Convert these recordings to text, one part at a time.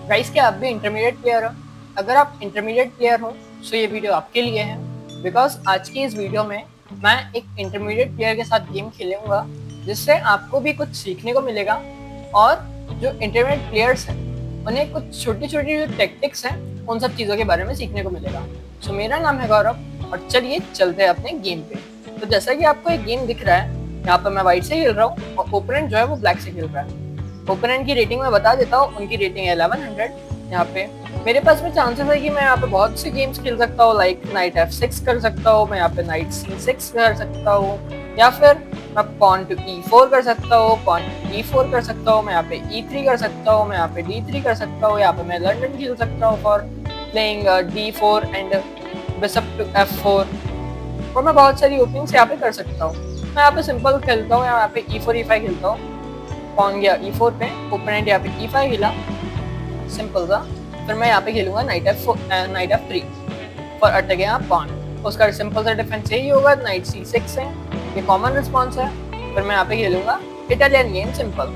Guys, क्या आप भी इंटरमीडिएट प्लेयर हो? अगर आप इंटरमीडिएट प्लेयर हो तो ये वीडियो आपके लिए है। बिकॉज आज की इस वीडियो में मैं एक इंटरमीडिएट प्लेयर के साथ गेम खेलूंगा, जिससे आपको भी कुछ सीखने को मिलेगा और जो इंटरमीडिएट प्लेयर्स हैं उन्हें कुछ छोटी छोटी जो टेक्टिक्स हैं उन सब चीज़ों के बारे में सीखने को मिलेगा। सो मेरा नाम है गौरव और चलिए चलते हैं अपने गेम पे। तो जैसा कि आपको एक गेम दिख रहा है, यहाँ पर मैं व्हाइट से खेल रहा हूँ और ओपोनेंट जो है वो ब्लैक से खेल रहा है। ओपोनेंट की रेटिंग मैं बता देता हूँ, उनकी रेटिंग है 1100। यहाँ पे मेरे पास में चांसेस है कि मैं यहाँ पे बहुत से गेम्स खेल सकता हूँ, लाइक नाइट F6 कर सकता हूँ, मैं यहाँ पे नाइट C6 कर सकता हूँ, या फिर मैं पॉन टू E4 कर सकता हूँ, पॉन टू E4 कर सकता हूँ, मैं यहाँ पे E3 कर सकता हूँ, मैं यहाँ पे D3 कर सकता हूँ, यहाँ पे मैं लंडन खेल सकता हूँ for playing D4 and bishop to F4। और मैं बहुत सारी ओपनिंग्स यहाँ पे कर सकता हूँ। मैं यहाँ पे सिंपल खेलता हूँ, यहाँ पे E4 E5 खेलता हूँ, पॉन गया E4 पे, ओपोनेंट यहाँ पे E5 खेला, सिंपल सा। फिर मैं यहाँ पे खेलूंगा knight F3 for attacking pawn. उसका सिंपल सा डिफेंस यही होगा, नाइट C6 है, ये कॉमन रिस्पॉन्स है। फिर मैं यहाँ पे खेलूंगा इटालियन गेम सिंपल।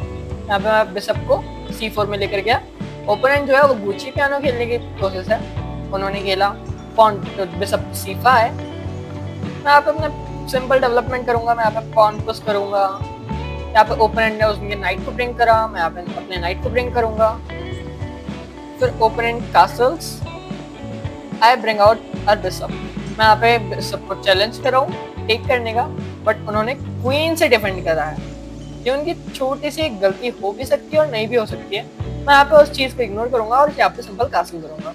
यहाँ पे मैं बिशप को C4 में लेकर गया। ओपोनेंट जो है वो गुची पियानो खेलने की कोशिश है, उन्होंने खेला पॉन बिशप C5। मैं यहाँ पे अपना सिंपल डेवलपमेंट करूंगा, मैं यहाँ पे पॉन पुश करूंगा। यहाँ पे ओपोनेंट ने उसके नाइट को ब्रिंग करा, मैं यहाँ पे अपने नाइट को ब्रिंग करूंगा। फिर opponent castles, I bring out a bishop. मैं यहाँ पे बिशप को चैलेंज कर रहा हूँ टेक करने का, बट उन्होंने क्वीन से डिफेंड करा है। ये उनकी छोटी सी एक गलती हो भी सकती है और नहीं भी हो सकती है। मैं यहाँ पे उस चीज को इग्नोर करूंगा और यहाँ पे सिंपल कासल करूंगा।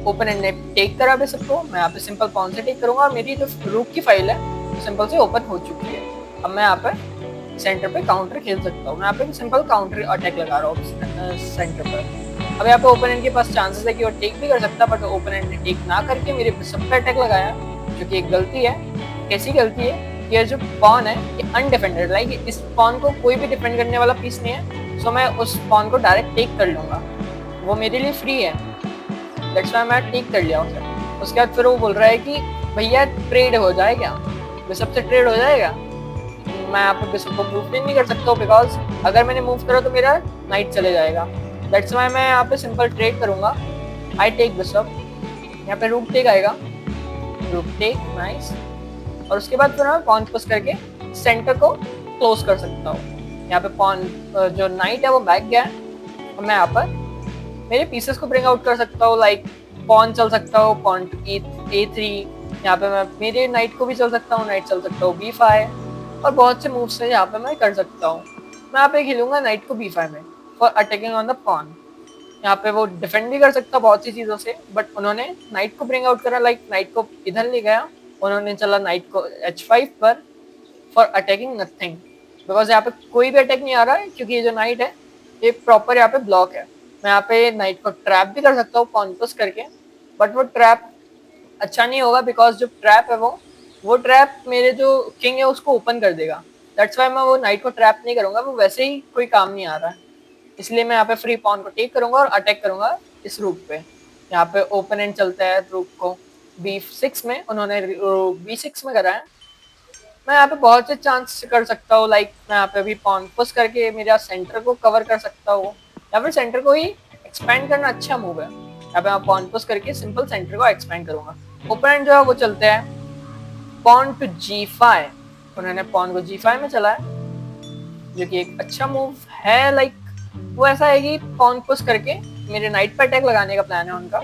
ओपोनेंट ने टेक करा बिशप को, मैं यहाँ पे सिंपल पॉन से टेक करूंगा और मेरी जो रूक की फाइल है सिंपल से ओपन हो चुकी है। अब मैं यहाँ पे सेंटर पे काउंटर खेल सकता हूँ। मैं यहाँ पे सिंपल काउंटर अटैक लगा रहा हूँ सेंटर पर। अब यहाँ पे ओपोनेंट के पास चांसेस है कि वो टेक भी कर सकता, बट ओपोनेंट ने टेक ना करके मेरे बिशप पे अटैक लगाया, जो कि एक गलती है। कैसी गलती है? ये जो पॉन है ये अनडिफेंडेड, लाइक इस पॉन को कोई भी डिफेंड करने वाला पीस नहीं है। सो मैं उस पॉन को डायरेक्ट टेक कर लूंगा, वो मेरे लिए फ्री है। दैट्स व्हाई मैं टेक कर लिया उसे। उसके बाद फिर वो बोल रहा है कि भैया ट्रेड हो जाए क्या, बिशप से ट्रेड हो जाएगा। मैं यहाँ पे बिशप को मूव नहीं कर सकता हूँ, बिकॉज अगर मैंने मूव करा तो मेरा नाइट चले जाएगा। दैट्स व्हाई मैं यहाँ पे सिंपल ट्रेड करूंगा, आई टेक बिशप। यहाँ पे रूक टेक आएगा, रूक टेक, नाइस। और उसके बाद फिर मैं पॉन पुश करके सेंटर को क्लोज कर सकता हूँ। यहाँ पे पॉन जो नाइट है वो बैक गया है और मैं यहाँ पर मेरे पीसेस को ब्रिंग आउट कर सकता हूँ, लाइक पॉन चल सकता हूँ, पॉन टू A3। यहाँ पे मैं मेरे नाइट को भी चल सकता हूँ, नाइट चल सकता हूँ B5 और बहुत से मूव्स है यहाँ पे मैं कर सकता हूँ। मैं यहाँ पे खेलूंगा नाइट को B5 में for attacking on the pawn. यहाँ पे वो डिफेंड भी कर सकता बहुत सी चीज़ों से, बट उन्होंने नाइट को ब्रिंग आउट करा, लाइक नाइट को इधर ले गया, उन्होंने चला नाइट को H5 पर फॉर अटैकिंग नथिंग। बिकॉज यहाँ पे कोई भी अटैक नहीं आ रहा है, क्योंकि ये जो नाइट है ये प्रॉपर यहाँ पे ब्लॉक है। मैं यहाँ पे नाइट को ट्रैप भी कर सकता हूँ पॉन पुश करके, बट वो ट्रैप अच्छा नहीं होगा, बिकॉज जो ट्रैप है वो ट्रैप मेरे जो किंग है उसको ओपन कर देगा। दैट्स वाई मैं वो नाइट को ट्रैप नहीं करूंगा, वो वैसे ही कोई काम नहीं आ रहा है। इसलिए मैं यहाँ पे फ्री पॉन को टेक करूंगा और अटैक करूंगा इस रूक पे। यहाँ पे ओपोनेंट चलता है रूक को B6 में, उन्होंने B6 में करा है। मैं यहाँ पे बहुत से चांस कर सकता हूँ, लाइक मैं यहाँ पे अभी पॉन पुश करके मेरा सेंटर को कवर कर सकता हूँ, या फिर सेंटर को ही एक्सपेंड करना अच्छा मूव है। यहाँ पे मैं पॉन पुश करके सिंपल सेंटर को एक्सपेंड करूंगा। ओपोनेंट जो है वो चलते हैं पॉन टू G5, उन्होंने पॉन को G5 में चला है, जो कि एक अच्छा मूव है। लाइक वो ऐसा है कि पॉन पुश करके मेरे नाइट पर अटैक लगाने का प्लान है उनका,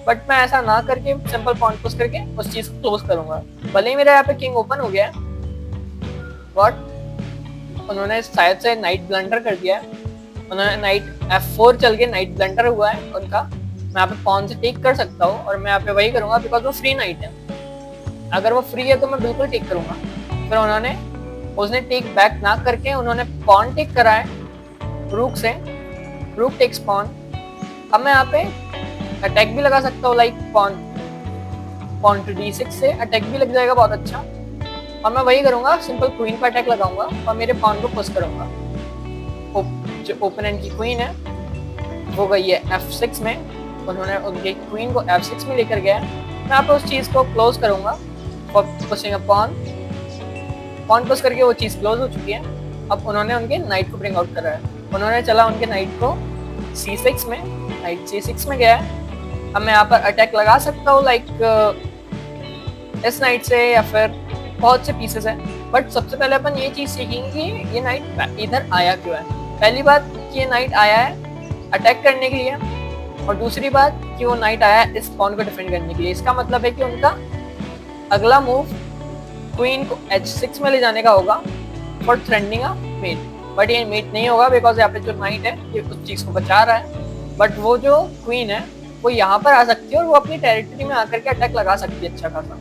बट मैं ऐसा ना करके सिंपल पॉन पुश करके उस चीज को क्लोज करूंगा। भले ही मेरा यहाँ पे किंग ओपन हो गया है, बट उन्होंने शायद से नाइट ब्लंडर कर दिया है। उन्होंने नाइट F4 चल के नाइट ब्लंडर हुआ है उनका। मैं यहाँ पे पॉन से टेक कर सकता हूँ और मैं यहाँ पे वही करूंगा, बिकॉज वो फ्री नाइट है। अगर वो फ्री है तो मैं बिल्कुल टेक करूंगा। फिर उसने टेक बैक ना करके उन्होंने पॉन टेक करा है रूक से, रूक टेक्स पॉन। अब मैं यहाँ पे अटैक भी लगा सकता हूँ, लाइक पॉन टू D6 से अटैक भी लग जाएगा बहुत अच्छा। और मैं वही करूंगा, सिंपल क्वीन पर अटैक लगाऊंगा और मेरे पॉन को पुश करूंगा। जो ओपोनेंट की क्वीन है वो गई है F6 में, उन्होंने उनकी क्वीन को F6 में लेकर गया। मैं यहाँ पे उस चीज को क्लोज करूंगा और पुशिंग अ पॉन पुश करके वो चीज क्लोज हो चुकी है। अब उन्होंने उनके नाइट को ब्रिंग आउट करा है, उन्होंने चला उनके नाइट को C6 में, नाइट C6 में गया है। अब मैं यहाँ पर अटैक लगा सकता हूँ लाइक इस नाइट से, या फिर बहुत से पीसेस हैं। बट सबसे पहले अपन ये चीज़ सीखेंगे कि ये नाइट इधर आया क्यों है। पहली बात कि ये नाइट आया है अटैक करने के लिए, और दूसरी बात कि वो नाइट आया है इस पॉन को डिफेंड करने के लिए। इसका मतलब है कि उनका अगला मूव क्वीन को H6 में ले जाने का होगा for threatening a mate. But ये मेट नहीं होगा बिकॉज यहाँ पे जो नाइट है ये उस चीज़ को बचा रहा है। बट वो जो क्वीन है वो यहाँ पर आ सकती है और वो अपनी टेरिटरी में आकर के अटैक लगा सकती है अच्छा खासा।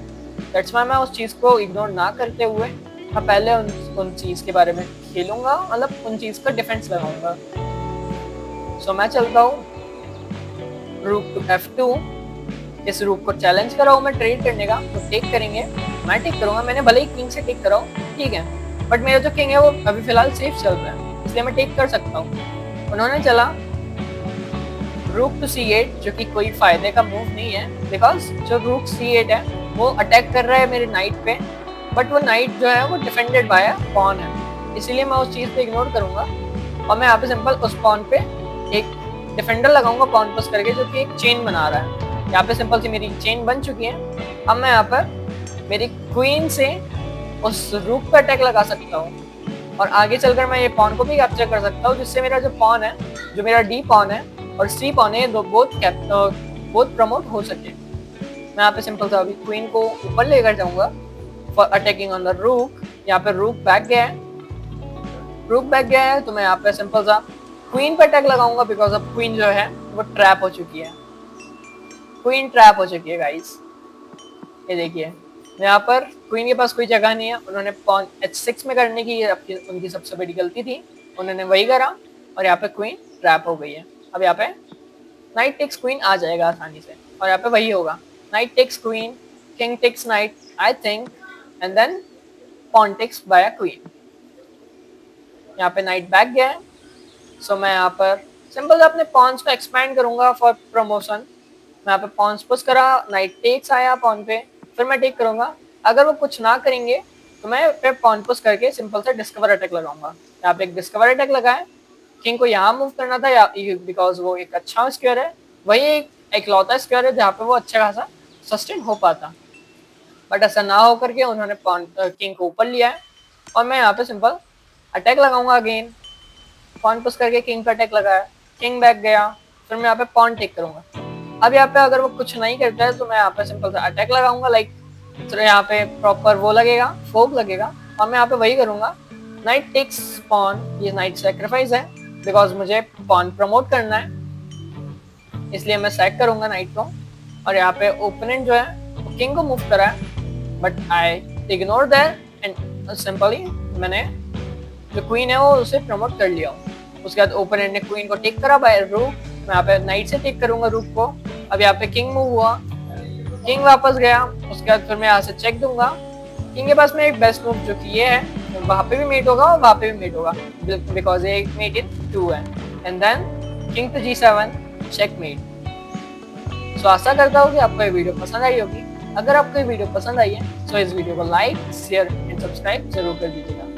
दैट्स वाई मैं उस चीज़ को इग्नोर ना करते हुए मैं पहले उन चीज़ के बारे में खेलूंगा, मतलब उन चीज़ का डिफेंस लगाऊंगा। सो मैं चलता हूँ रूक टू F2। इस रूक को चैलेंज कराऊँ मैं ट्रेड करने का, तो टेक करेंगे, मैं टेक करूँगा। मैंने भले ही किंग से टेक कराऊँ, ठीक है, बट मेरा जो किंग है वो अभी फिलहाल सेफ चल रहा है, इसलिए मैं टेक कर सकता हूँ। उन्होंने चला रूक टू C8, जो कि कोई फायदे का मूव नहीं है बिकॉज जो रूक C8 है वो अटैक कर रहा है मेरे नाइट पे, बट वो नाइट जो है वो डिफेंडेड बाय पॉन है, इसीलिए मैं उस चीज़ पे इग्नोर करूँगा। और मैं यहाँ पे सिंपल उस पॉन पे एक डिफेंडर लगाऊंगा पॉन पुश करके, जो कि एक चेन बना रहा है। यहाँ पे सिंपल सी मेरी चेन बन चुकी है। अब मैं यहाँ पर मेरी क्वीन से उस रूक पे अटैक लगा सकता हूँ, और आगे चलकर मैं ये पॉन को भी कैप्चर कर सकता हूँ, जिससे मेरा जो पॉन है, जो मेरा D पॉन है और C पॉन है, बोथ प्रमोट हो सके। मैं यहाँ पे सिंपल सा अभी क्वीन को ऊपर लेकर जाऊंगा फॉर अटैकिंग ऑन द रूक। यहाँ पे रूक बैक गया है, रूक बैक गया है, तो मैं यहाँ पे सिंपल सा क्वीन पे अटैक लगाऊंगा बिकॉज अब क्वीन जो है वो ट्रैप हो चुकी है। क्वीन ट्रैप हो चुकी है गाइस, ये देखिए यहाँ पर क्वीन के पास कोई जगह नहीं है। उन्होंने पॉन H6 में करने की उनकी सबसे बड़ी गलती थी, उन्होंने वही करा और यहाँ पे क्वीन ट्रैप हो गई है। अब यहाँ पे नाइट टेक्स क्वीन आ जाएगा आसानी से, और यहाँ पे वही होगा, knight takes queen, king takes knight I think, and then pawn takes by queen. यहाँ पे नाइट बैक गया है, सो मैं यहाँ पर सिंपल से अपने पॉन्स को एक्सपैंड करूंगा फॉर प्रमोशन। मैं यहाँ पे पॉन्स पुश करा, नाइट टेक्स आया पॉन पे, फिर मैं टेक करूंगा। अगर वो कुछ ना करेंगे तो मैं फिर पॉन पुश करके सिंपल से डिस्कवर अटैक लगाऊंगा। यहाँ पे एक डिस्कवर अटैक लगाया, किंग को यहाँ मूव करना था या बिकॉज वो एक अच्छा स्क्वायर है, वही एक इकलौता स्क्वायर है जहाँ पे वो अच्छा खासा सस्टेन हो पाता, बट ऐसा ना हो करके उन्होंने किंग को ऊपर लिया है। और मैं यहाँ पे सिंपल अटैक लगाऊंगा अगेन, पॉन पुश करके किंग पे अटैक लगाया, किंग बैक गया, फिर मैं यहाँ पे पॉन टेक करूंगा। अब यहाँ पे अगर वो कुछ नहीं करता है तो मैं यहाँ पे सिंपल सा अटैक लगाऊंगा, लाइक तो यहाँ पे प्रॉपर वो लगेगा, फोक लगेगा, और मैं यहाँ पे वही करूंगा, नाइट टेक्स पॉन। ये नाइट सैक्रिफाइस है बिकॉज मुझे पॉन प्रमोट करना है, इसलिए मैं सैक करूंगा नाइट को। और यहाँ पे ओपोनेंट जो है किंग को मूव करा है, but I ignore that and simply मैंने जो क्वीन है वो उसे प्रमोट कर लिया। उसके बाद ओपोनेंट ने क्वीन को टेक करा बाय रूक, मैं यहाँ पे नाइट से टेक करूंगा रूक को। अब यहाँ पे किंग मूव हुआ, किंग वापस गया, उसके बाद फिर मैं यहाँ से चेक दूंगा। किंग के पास में एक बेस्ट मूव जो कि ये है, वहाँ पे भी मेट होगा और वहाँ पे भी मेट होगा बिकॉज ये मेट इन 2 है, and then king to G7 check mate. So आशा करता हूँ कि आपको ये वीडियो पसंद आई होगी। अगर आपको ये वीडियो पसंद आई है तो इस वीडियो को लाइक, शेयर एंड सब्सक्राइब जरूर कर दीजिएगा।